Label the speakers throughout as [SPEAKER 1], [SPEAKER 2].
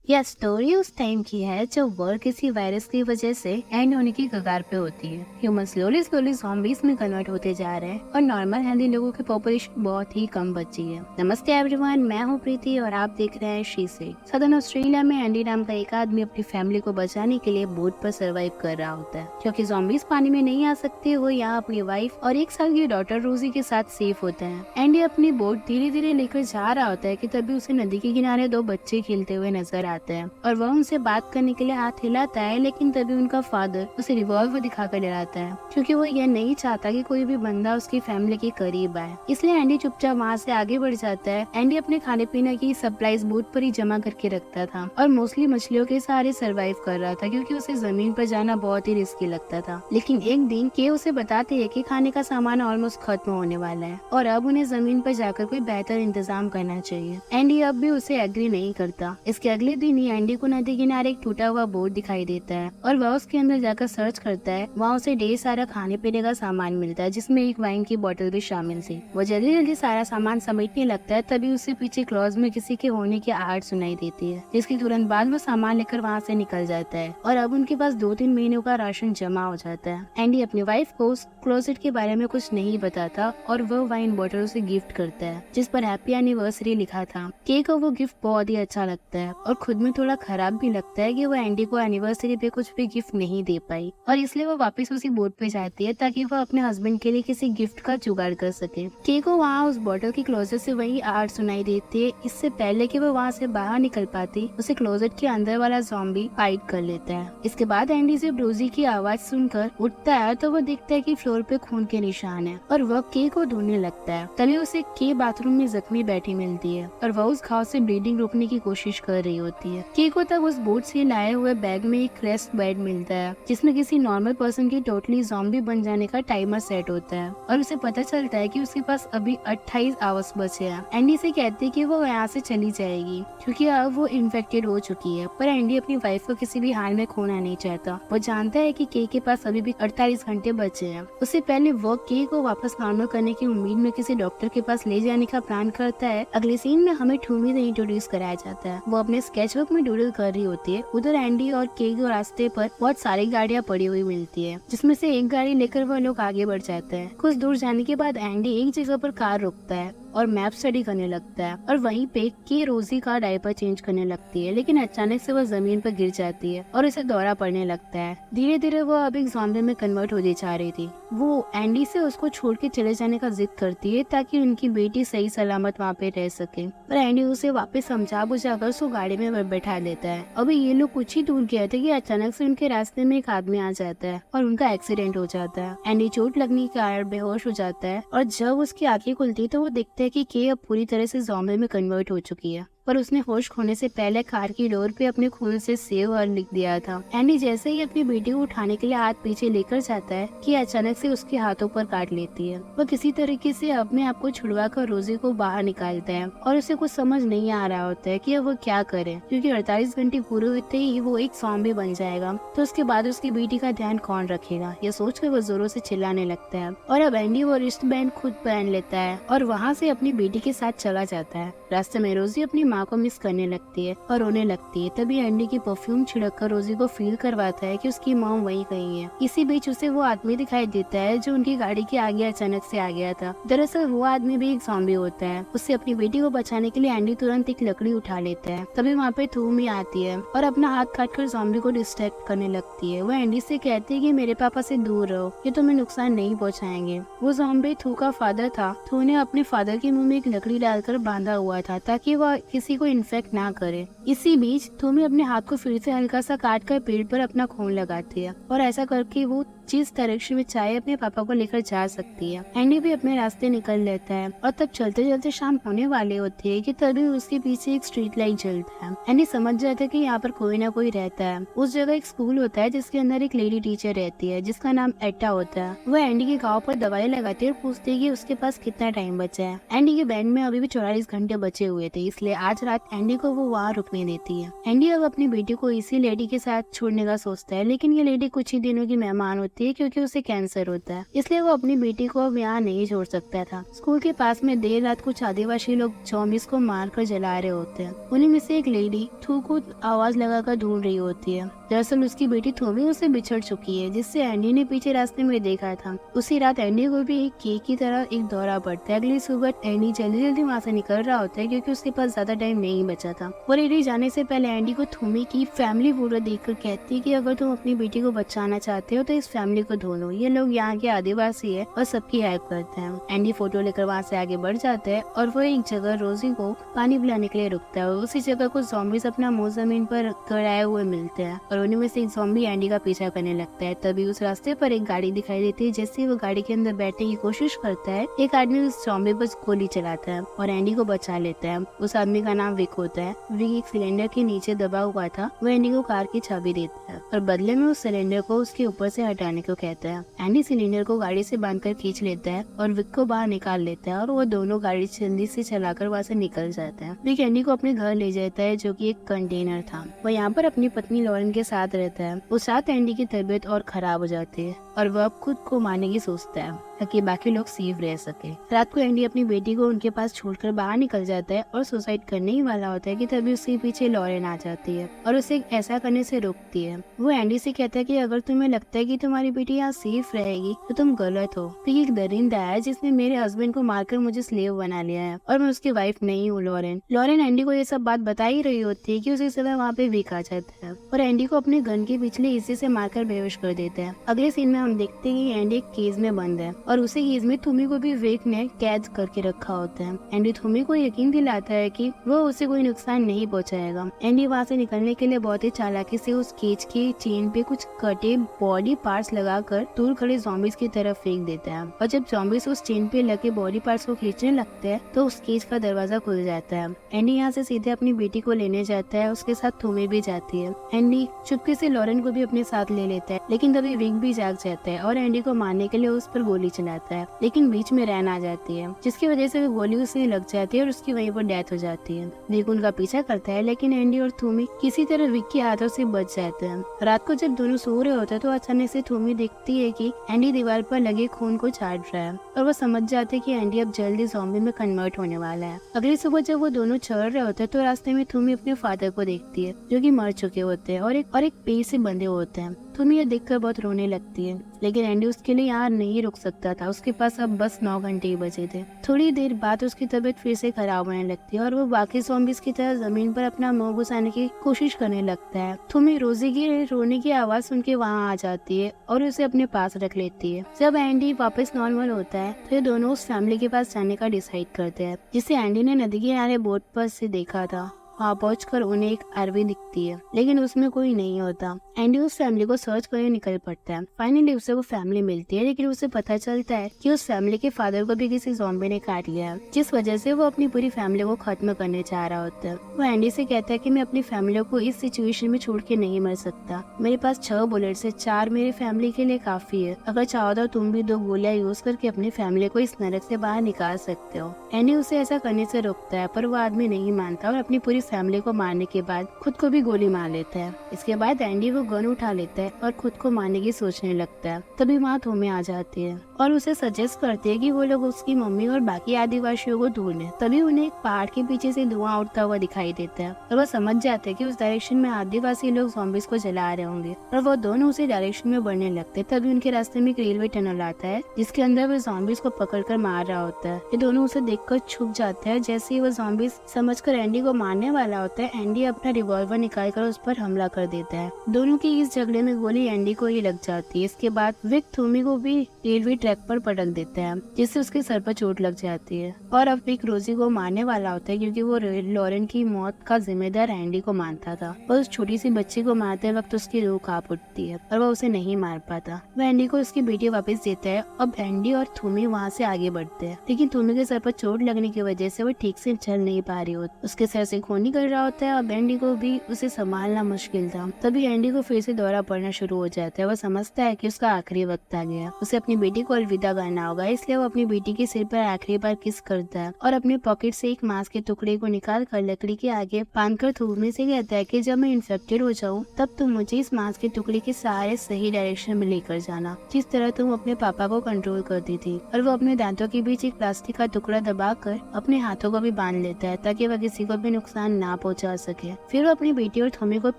[SPEAKER 1] यह स्टोरी उस टाइम की है जब वर्ल्ड किसी वायरस की वजह से एंड होने की कगार पे होती है। ह्यूमन स्लोली स्लोली ज़ॉम्बीज में कन्वर्ट होते जा रहे हैं और नॉर्मल हेल्दी लोगों की पॉपुलेशन बहुत ही कम बची है। नमस्ते एवरीवन, मैं हूँ प्रीति और आप देख रहे हैं शी से। सदर्न ऑस्ट्रेलिया में एंडी नाम का एक आदमी अपनी फैमिली को बचाने के लिए बोट पर सर्वाइव कर रहा होता है। क्योंकि ज़ॉम्बीज पानी में नहीं आ सकते, वो यहाँ अपनी वाइफ और 1 साल की डॉटर रोजी के साथ सेफ होते हैं। एंडी अपनी बोट धीरे धीरे लेकर जा रहा होता है कि तभी उसे नदी के किनारे 2 बच्चे खेलते हुए नजर आते हैं और वह उनसे बात करने के लिए हाथ हिलाता है, लेकिन तभी उनका फादर उसे रिवॉल्वर दिखाकर डराता है क्योंकि वो यह नहीं चाहता कि कोई भी बंदा उसकी फैमिली के करीब आए। इसलिए एंडी चुपचाप वहाँ से आगे बढ़ जाता है। एंडी अपने खाने पीने की सप्लाईज बोट पर ही जमा करके रखता था और मोस्टली मछलियों के सहारे सर्वाइव कर रहा था क्योंकि उसे जमीन पर जाना बहुत ही रिस्की लगता था। लेकिन एक दिन के उसे बताते है कि खाने का सामान ऑलमोस्ट खत्म होने वाला है और अब उन्हें जमीन पर जाकर कोई बेहतर इंतजाम करना चाहिए। एंडी अब भी उसे एग्री नहीं करता। इसके अगले दिन ही एंडी को नदी किनारे एक टूटा हुआ बोट दिखाई देता है और वह उसके अंदर जाकर सर्च करता है। वहाँ उसे ढेर सारा खाने पीने का सामान मिलता है जिसमें एक वाइन की बोतल भी शामिल थी। वो जल्दी जल्दी सारा सामान समेटने लगता है, तभी उसे पीछे क्लॉज में किसी के होने की आहट सुनाई देती है, जिसके तुरंत बाद वो सामान लेकर वहाँ से निकल जाता है और अब उनके पास 2-3 महीनों का राशन जमा हो जाता है। एंडी अपनी वाइफ को उस क्लोजेट के बारे में कुछ नहीं बताता और वह वाइन बोतल उसे गिफ्ट करता है जिस पर हैप्पी एनिवर्सरी लिखा था। केक को वो गिफ्ट बहुत ही अच्छा लगता है और खुद में थोड़ा खराब भी लगता है कि वो एंडी को एनिवर्सरी पे कुछ भी गिफ्ट नहीं दे पाई और इसलिए वो वापस उसी बोट पे जाती है ताकि वो अपने हस्बैंड के लिए किसी गिफ्ट का जुगाड़ कर सके। के को वहाँ उस बोतल की क्लोजेट से वही आवाज सुनाई देती है। इससे पहले कि वो वहाँ से बाहर निकल पाती, उसे क्लोजेट के अंदर वाला ज़ॉम्बी फाइट कर लेता है। इसके बाद एंडी से ब्रूजी की आवाज सुनकर उठता है तो वो देखता है कि फ्लोर पे खून के निशान है और वह के को ढूंढने लगता है। तभी उसे के बाथरूम में जख्मी बैठी मिलती है और वह उस घाव से ब्लीडिंग रोकने की कोशिश कर रही होती है। के को तब उस बोट से लाए हुए बैग में एक रेस्ट बेड मिलता है जिसमें किसी नॉर्मल पर्सन की टोटली ज़ॉम्बी बन जाने का टाइमर सेट होता है और उसे पता चलता है कि उसके पास अभी 28 आवर्स बचे हैं। एंडी से कहती है कि वो यहाँ से चली जाएगी क्योंकि अब वो इन्फेक्टेड हो चुकी है, पर एंडी अपनी वाइफ को किसी भी हाल में खोना नहीं चाहता। वो जानता है कि के पास अभी भी 48 घंटे बचे हैं। उससे पहले वो के को वापस नॉर्मल करने की उम्मीद में किसी डॉक्टर के पास ले जाने का प्लान करता है। अगले सीन में हमें ठूमी से इंट्रोड्यूस कराया जाता है। वो अपने स्केचबुक में डूडल कर रही होती है। उधर एंडी और के को रास्ते पर बहुत सारी गाड़ियाँ पड़ी हुई मिलती है जिसमें से एक गाड़ी लेकर वो लोग आगे बढ़ जाते हैं। कुछ दूर जाने के बाद एंडी एक जगह पर कार रोकता है और मैप स्टडी करने लगता है और वहीं पे के रोजी का डायपर चेंज करने लगती है, लेकिन अचानक से वह जमीन पर गिर जाती है और उसे दौरा पड़ने लगता है। धीरे धीरे वो अब एक ज़ॉम्बी में कन्वर्ट होती जा रही थी। वो एंडी से उसको छोड़ के चले जाने का जिद करती है ताकि उनकी बेटी सही सलामत वहाँ पे रह सके, पर एंडी उसे वापस समझा बुझाकर उसको गाड़ी में बैठा देता है। अभी ये लोग कुछ ही दूर गए थे कि अचानक से उनके रास्ते में एक आदमी आ जाता है और उनका एक्सीडेंट हो जाता है। एंडी चोट लगने के कारण बेहोश हो जाता है और जब उसकी आंखें खुलती तो वो देखता है कि के अब पूरी तरह से ज़ॉम्बी में कन्वर्ट हो चुकी है, पर उसने होश खोने से पहले कार की डोर पे अपने खून से सेव और लिख दिया था। एंडी जैसे ही अपनी बेटी को उठाने के लिए हाथ पीछे लेकर जाता है कि अचानक से उसके हाथों पर काट लेती है। वह किसी तरीके से अपने आप को छुड़वा कर रोजी को बाहर निकालता है और उसे कुछ समझ नहीं आ रहा होता है कि अब वो क्या करे, क्योंकि 48 घंटे पूरे होते ही वो एक ज़ॉम्बी बन जाएगा तो उसके बाद उसकी बेटी का ध्यान कौन रखेगा। यह सोचकर वो जोरों से चिल्लाने लगता है और अब एंडी वो रिस्ट बैंड खुद पहन लेता है और वहाँ से अपनी बेटी के साथ चला जाता है। रास्ते में रोजी अपनी माँ को मिस करने लगती है और रोने लगती है। तभी एंडी की परफ्यूम छिड़क कर रोजी को फील करवाता है कि उसकी मॉम वहीं कहीं है। इसी बीच उसे वो आदमी दिखाई देता है जो उनकी गाड़ी के आगे अचानक से आ गया था। दरअसल वो आदमी भी एक ज़ॉम्बी होता है। उससे अपनी बेटी को बचाने के लिए एंडी तुरंत एक लकड़ी उठा लेता है। तभी वहाँ पे थूमी आती है और अपना हाथ काट कर ज़ॉम्बी को डिस्ट्रैक्ट करने लगती है। वो एंडी से कहती है कि मेरे पापा से दूर रहो, ये तुम्हें नुकसान नहीं पहुँचाएंगे। वो ज़ॉम्बी थू का फादर था। थू ने अपने फादर के मुँह में एक लकड़ी डालकर बांधा हुआ था ताकि वह किसी को इन्फेक्ट ना करे। इसी बीच थूमी अपने हाथ को फिर से हल्का सा काट कर पेड़ पर अपना खून लगाती है और ऐसा करके वो जिस डायरेक्शन में चाहे अपने पापा को लेकर जा सकती है। एंडी भी अपने रास्ते निकल लेता है और तब चलते चलते शाम होने वाले होती है कि तभी उसके पीछे एक स्ट्रीट लाइट जलता है। एंडी समझ जाता है कि यहाँ पर कोई ना कोई रहता है। उस जगह एक स्कूल होता है जिसके अंदर एक लेडी टीचर रहती है जिसका नाम एटा होता है। वो एंडी के गाँव पर दवाई लगाती है और पूछती है कि उसके पास कितना टाइम बचा है। एंडी के बैंड में अभी भी 44 घंटे बचे हुए थे, इसलिए आज रात एंडी को वो वहाँ रुकने देती है। एंडी अब अपनी बेटी को इसी लेडी के साथ छोड़ने का सोचता है, लेकिन ये लेडी कुछ ही दिनों की मेहमान होती होती है क्योंकि उसे कैंसर होता है, इसलिए वो अपनी बेटी को अब यहाँ नहीं छोड़ सकता था। स्कूल के पास में देर रात कुछ आदिवासी लोग ज़ॉम्बीज को मारकर जला रहे होते हैं। उन्हीं में से एक लेडी थू को आवाज लगाकर ढूंढ रही होती है। दरअसल उसकी बेटी थोमी उससे बिछड़ चुकी है, जिससे एंडी ने पीछे रास्ते में देखा था। उसी रात एंडी को भी एक केक की तरह एक दौरा पड़ता है। अगली सुबह एंडी जल्दी जल्दी वहाँ से निकल रहा होता है क्योंकि उसके पास ज्यादा टाइम नहीं बचा था। वो लेडी जाने से पहले एंडी को थोमी की फैमिली फोटो देखकर कहती है कि अगर तुम अपनी बेटी को बचाना चाहते हो तो इस फैमिली को ढूंढो, ये लोग यहाँ के आदिवासी है और सबकी हेल्प करते हैं। एंडी फोटो लेकर वहाँ से आगे बढ़ जाता है और वो एक जगह रोजी को पानी पिलाने के लिए रुकता है। उसी जगह कुछ ज़ॉम्बीज अपना मुंह जमीन पर गड़ाए हुए मिलते हैं और उन्हीं में से एक ज़ॉम्बी एंडी का पीछा करने लगता है। तभी उस रास्ते पर एक गाड़ी दिखाई देती है। जैसे ही वो गाड़ी के अंदर बैठने की कोशिश करता है, एक आदमी उस ज़ॉम्बी पर गोली चलाता है और एंडी को बचा लेता है। उस आदमी का नाम विक होता है। विक एक सिलेंडर के नीचे दबा हुआ था। वो एंडी को कार की चाबी देता है और बदले में उस सिलेंडर को उसके ऊपर से हटाने को कहता है। एंडी सिलेंडर को गाड़ी से बांधकर खींच लेता है और विक को बाहर निकाल लेता है और वो दोनों गाड़ी जल्दी से चलाकर वहाँ से निकल जाते हैं। विक एंडी को अपने घर ले जाता है जो कि एक कंटेनर था। वो यहाँ पर अपनी पत्नी लॉरेन के साथ रहता है। उस रात एंडी की तबीयत और खराब हो जाती है और वह अब खुद को मारने की सोचता है ताकि बाकी लोग सेफ रह सके। रात को एंडी अपनी बेटी को उनके पास छोड़कर बाहर निकल जाता है और सुसाइड करने ही वाला होता है कि तभी उसके पीछे लॉरेन आ जाती है और उसे ऐसा करने से रोकती है। वो एंडी से कहता है कि अगर तुम्हें लगता है कि तुम्हारी बेटी यहाँ सेफ रहेगी तो तुम गलत हो, क्योंकि एक दरिंदा है जिसने मेरे हस्बैंड को मारकर मुझे स्लेव बना लिया है और मैं उसकी वाइफ नहीं हूँ। लॉरेन एंडी को ये सब बात बता ही रही होती है कि उसी समय वहाँ पे विक आ जाता है और एंडी को अपने गन के पिछले हिस्से से मारकर बेहोश कर देता है। अगले सीन में हम देखते हैं कि एंडी एक केज में बंद है और उसी केज में थोमी को भी विक ने कैद करके रखा होता है। एंडी थोमी को यकीन दिलाता है कि वो उसे कोई नुकसान नहीं पहुंचाएगा। एंडी वहाँ से निकलने के लिए बहुत ही चालाकी से उस केज की चेन पे कुछ कटे बॉडी पार्ट्स लगाकर दूर खड़े ज़ॉम्बीज की तरफ फेंक देता है और जब ज़ॉम्बीज उस चेन पे लगे बॉडी पार्ट्स को खींचने लगते हैं तो उस केज का दरवाजा खुल जाता है। एंडी यहाँ से सीधे अपनी बेटी को लेने जाता है। उसके साथ थोमी भी जाती है। एंडी चुपके से लॉरेन को भी अपने साथ ले लेता है, लेकिन तभी विक भी जाग जाता है और एंडी को मारने के लिए उस पर गोली चलाता है, लेकिन बीच में रैन आ जाती है जिसकी वजह से वो गोली उसे लग जाती है और उसकी वहीं पर डेथ हो जाती है। विक उनका पीछा करता है लेकिन एंडी और थोमी किसी तरह विक के हाथों से बच जाते हैं। रात को जब दोनों सो रहे होते हैं तो अचानक से थोमी देखती है कि एंडी दीवार पर लगे खून को चाट रहा है और वो समझ जाते हैं कि एंडी अब जल्दी ज़ॉम्बी में कन्वर्ट होने वाला है। अगली सुबह जब वो दोनों चल रहे होते हैं तो रास्ते में थोमी अपने फादर को देखती है जो कि मर चुके होते हैं और एक पेड़ से बंधे होते हैं। थोमी ये देखकर बहुत रोने लगती है, लेकिन एंडी उसके लिए यहाँ नहीं रुक सकता था। उसके पास अब बस 9 घंटे ही बचे थे। थोड़ी देर बाद उसकी तबीयत फिर से खराब होने लगती है और वो बाकी ज़ॉम्बीज की तरह जमीन पर अपना मुंह घुसाने की कोशिश करने लगता है। थोमी रोजी की रोने की आवाज सुन के वहाँ आ जाती है और उसे अपने पास रख लेती है। जब एंडी वापस नॉर्मल होता है तो ये दोनों उस फैमिली के पास जाने का डिसाइड करते हैं जिसे एंडी ने नदी के किनारे बोट पर से देखा था। वहाँ पहुंचकर उन्हें एक आरवी दिखती है लेकिन उसमें कोई नहीं होता। एंडी उस फैमिली को सर्च करने निकल पड़ता है। फाइनली उसे वो फैमिली मिलती है, लेकिन उसे पता चलता है कि उस फैमिली के फादर को भी किसी ज़ॉम्बी ने काट लिया है, जिस वजह से वो अपनी पूरी फैमिली को खत्म करने चाह रहा होता है। वो एंडी से कहता है कि मैं अपनी फैमिली को इस सिचुएशन में छोड़ के नहीं मर सकता। मेरे पास 6 बुलेट्स है, 4 मेरे फैमिली के लिए काफी है। अगर चाहो तो तुम भी 2 गोलियां यूज करके अपनी फैमिली को इस नरक से बाहर निकाल सकते हो। एंडी उसे ऐसा करने से रोकता है पर वो आदमी नहीं मानता और अपनी पूरी फैमिली को मारने के बाद खुद को भी गोली मार लेता है। इसके बाद एंडी वो गन उठा लेता है और खुद को मारने की सोचने लगता है। तभी वहाँ थोमी आ जाती है और उसे सजेस्ट करती है कि वो लोग उसकी मम्मी और बाकी आदिवासियों को ढूंढें। तभी उन्हें एक पहाड़ के पीछे से धुआं उठता हुआ दिखाई देता है और वो समझ जाते हैं कि उस डायरेक्शन में आदिवासी लोग ज़ॉम्बीज को जला रहे होंगे और वो दोनों उसी डायरेक्शन में बढ़ने लगते हैं। तभी उनके रास्ते में एक रेलवे टनल आता है जिसके अंदर वो ज़ॉम्बीज को पकड़कर मार रहा होता है। ये दोनों उसे देखकर छुप जाते हैं। जैसे ही वो ज़ॉम्बीज समझकर एंडी को मारने वाला होता है, एंडी अपना रिवॉल्वर निकालकर उस पर हमला कर देता है। दोनों की इस झगड़े में गोली एंडी को ही लग जाती है। इसके बाद विक थोमी को भी रेलवे ट्रैक पर पटक देता है जिससे उसके सर पर चोट लग जाती है और अब विक रोजी को मारने वाला होता है क्योंकि वो लॉरेन की मौत का जिम्मेदार एंडी को मानता था। और उस छोटी सी बच्ची को मारते वक्त उसकी रूह कांप उठती है और वो उसे नहीं मार पाता। वह एंडी को उसकी बेटी वापस देता है। अब एंडी और थोमी वहाँ से आगे बढ़ते हैं, लेकिन थोमी के सर पर चोट लगने की वजह से वो ठीक से चल नहीं पा रही होती। उसके सर से खून खूनी कर रहा होता है और एंडी को भी उसे संभालना मुश्किल था। तभी एंडी को फिर से दौरा पड़ना शुरू हो जाता है। वो समझता है कि उसका आखिरी वक्त आ गया, उसे अपनी बेटी को अलविदा करना होगा। इसलिए वो अपनी बेटी के सिर पर आखिरी बार किस करता है और अपने पॉकेट से एक मांस के टुकड़े को निकाल कर लकड़ी के आगे बांधकर थूकने से कहता है कि जब मैं इन्फेक्टेड हो जाऊँ तब तुम मुझे इस मांस के टुकड़े के सहारे सही डायरेक्शन में लेकर जाना, जिस तरह तुम अपने पापा को कंट्रोल करती थी। और वो अपने दांतों के बीच एक प्लास्टिक का टुकड़ा दबाकर अपने हाथों को भी बांध लेता है ताकि वह किसी को भी नुकसान ना पहुंचा सके। फिर वो अपनी बेटी और थोमी को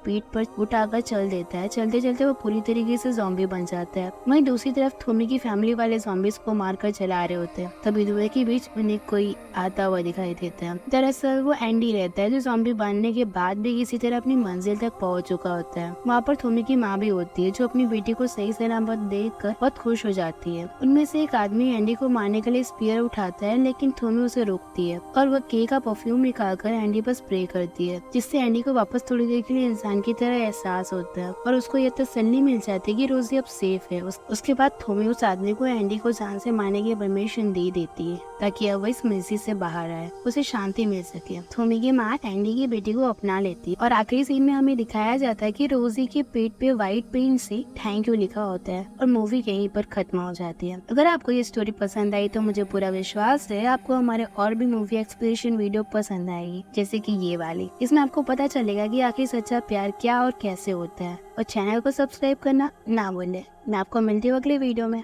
[SPEAKER 1] पीठ पर उठाकर चल देता है। चलते चलते वो पूरी तरीके से ज़ॉम्बी बन जाता है। वहीं दूसरी तरफ थोमी की फैमिली वाले ज़ॉम्बीज को मारकर चला रहे होते हैं। तभी धुएं के बीच उन्हें कोई आता हुआ दिखाई देता है। दरअसल वो एंडी रहता है, जो ज़ॉम्बी बनने के बाद भी किसी तरह अपनी मंजिल तक पहुंच चुका होता है। वहाँ पर थोमी की माँ भी होती है, जो अपनी बेटी को सही सलामत देखकर बहुत खुश हो जाती है। उनमें से एक आदमी एंडी को मारने के लिए स्पीयर उठाता है, लेकिन थोमी उसे रोकती है और वह के का परफ्यूम निकालकर एंडी पर स्प्रे करती है, जिससे एंडी को वापस थोड़ी देर के लिए इंसान की तरह एहसास होता है और उसको यह तसल्ली मिल जाती है कि रोजी अब सेफ है। उसके बाद थोमी उस आदमी को एंडी को जान से मारने की परमिशन दे देती है ताकि अब वह इस मस्जिद से बाहर आए, उसे शांति मिल सके। थोमी की माँ एंडी की बेटी को अपना लेती है और आखिरी सीन में हमें दिखाया जाता है कि रोजी के पेट पे व्हाइट पेंट से थैंक यू लिखा होता है और मूवी यहीं पर खत्म हो जाती है। अगर आपको ये स्टोरी पसंद आई तो मुझे पूरा विश्वास है आपको हमारे और भी मूवी एक्सप्लेनेशन वीडियो पसंद आएगी, जैसे कि ये वाली। इसमें आपको पता चलेगा कि आखिर सच्चा प्यार क्या और कैसे होता है। और चैनल को सब्सक्राइब करना ना भूलें। मैं आपको मिलती हूँ अगले वीडियो में।